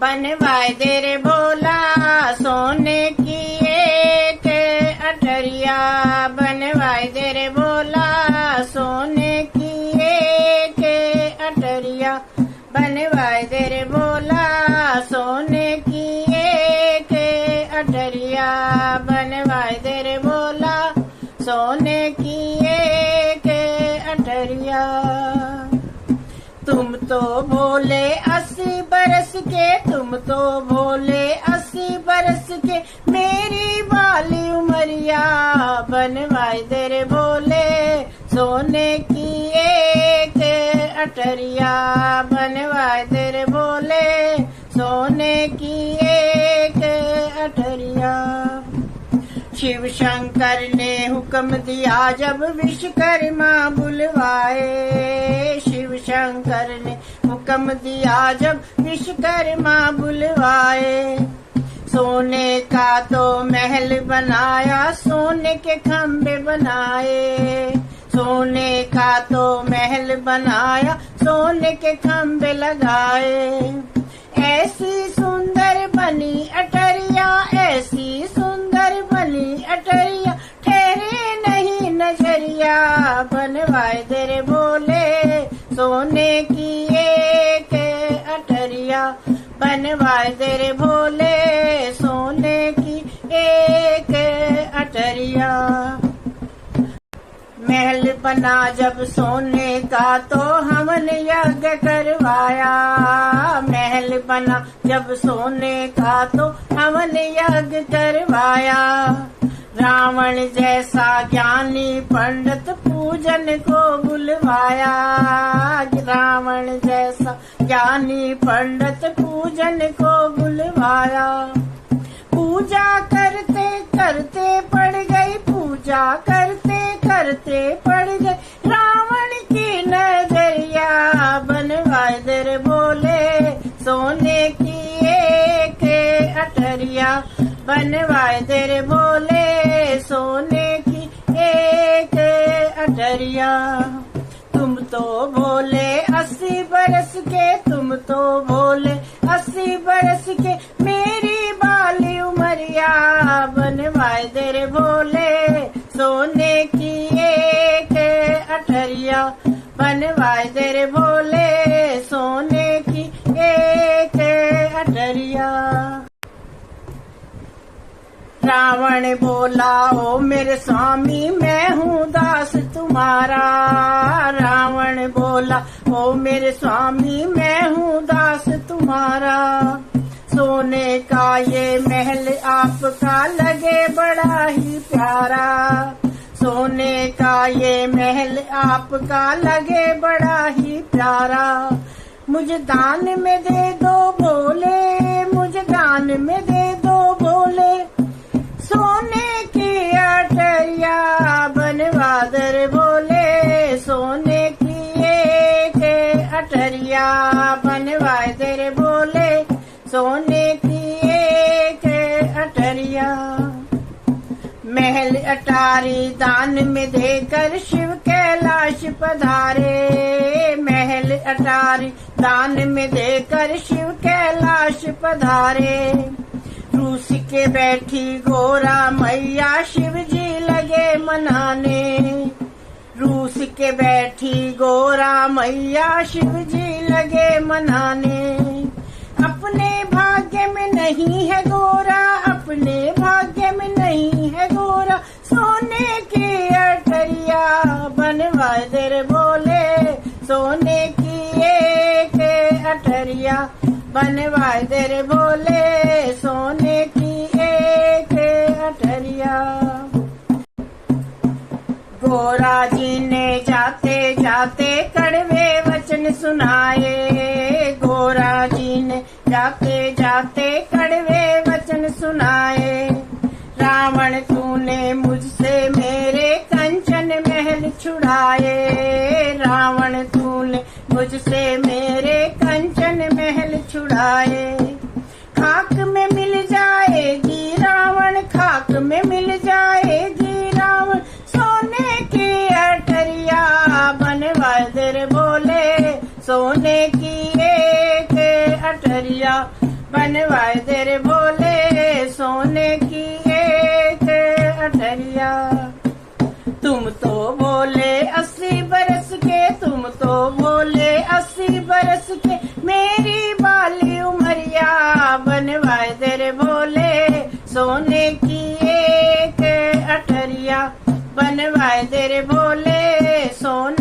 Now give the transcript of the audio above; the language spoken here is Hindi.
बनवाए दे रे भोला सोने की एक अटरिया, बनवाए दे रे भोला सोने की एक अटरिया, बनवाए दे रे भोला सोने की एक अटरिया, बनवाए दे रे भोला सोने की एक अटरिया। तुम तो भोले 80 बरस के, तुम तो भोले 80 बरस के, मेरी बाली उमरिया, बनवाए दे रे भोले सोने की एक अटरिया, बनवाए दे रे भोले सोने की एक अटरिया। शिव शंकर ने हुक्म दिया जब विश्वकर्मा बुलवाए, शिव शंकर ने हुक्म दिया जब विश्वकर्मा बुलवाए। सोने का तो महल बनाया, सोने के खंभे बनाए, सोने का तो महल बनाया, सोने के खंभे लगाए। ऐसी सुंदर बनी अटरिया, ऐसी सुंदर बनी अटरिया, ठहरे नहीं नजरिया, बनवाए दे रे भोले सोने की एक अटरिया, बनवाए दे रे भोले सोने की एक अटरिया। महल बना जब सोने का तो हमने यज्ञ करवाया, महल बना जब सोने का तो हमने यज्ञ करवाया। रावण जैसा ज्ञानी पंडित पूजन को बुलवाया, रावण जैसा ज्ञानी पंडित पूजन को बुलवाया। पूजा करते करते पड़ गई, पूजा करते करते पड़ गई रावण की नजरिया, बनवाए दे रे भोले सोने की एक अटरिया, बनवाए दे रे भोले सोने की एक अटरिया। तुम तो भोले 80 बरस के, तुम तो भोले 80 बरस के, मेरी बाली उमरिया, बनवाए दे रे भोले सोने की एक अटरिया, बनवाए दे रे भोले सोने की एक अटरिया। रावण बोला ओ मेरे स्वामी मैं हूँ दास तुम्हारा, रावण बोला ओ मेरे स्वामी मैं हूँ दास तुम्हारा। सोने का ये महल आपका लगे बड़ा ही प्यारा, सोने का ये महल आपका लगे बड़ा ही प्यारा। मुझे दान में दे दो भोले, मुझे दान में दे दो भोले सोने की अटरिया, बनवा दे रे भोले सोने की एक अटरिया, बनवाए दे रे भोले सोने की एक अटरिया। महल अटारी दान में देकर शिव कैलाश पधारे, महल अटारी दान में देकर शिव कैलाश पधारे। रूस के बैठी गोरा मैया शिव जी लगे मनाने, रूस के बैठी गोरा मैया शिव जी लगे मनाने। अपने भाग्य में नहीं है गोरा, अपने भाग्य में नहीं है गोरा सोने की अटरिया, बनवाए दे रे भोले सोने की एक अटरिया, बनवाए दे रे भोले सोने की एक अटरिया। गोरा जी ने जाते जाते कड़वे वचन सुनाए, गोरा जी ने जाते जाते कड़वे वचन सुनाए। रावण तूने मुझसे मेरे कंचन महल छुड़ाए, रावण तूने मुझसे मेरे कंचन महल छुड़ाए। खाक में मिल जाएगी रावण, खाक में मिल जाएगी रावण सोने की अटरिया, बनवाए दे रे भोले सोने की एक अटरिया बनवाए दे रे भोले, सोने की एक अटरिया। तुम तो बोले 80 बरस के, तुम तो बोले 80 बरस के, मेरी बाली उमरिया बनवाए दे रे भोले, सोने की एक अटरिया बनवाए दे रे भोले, सोने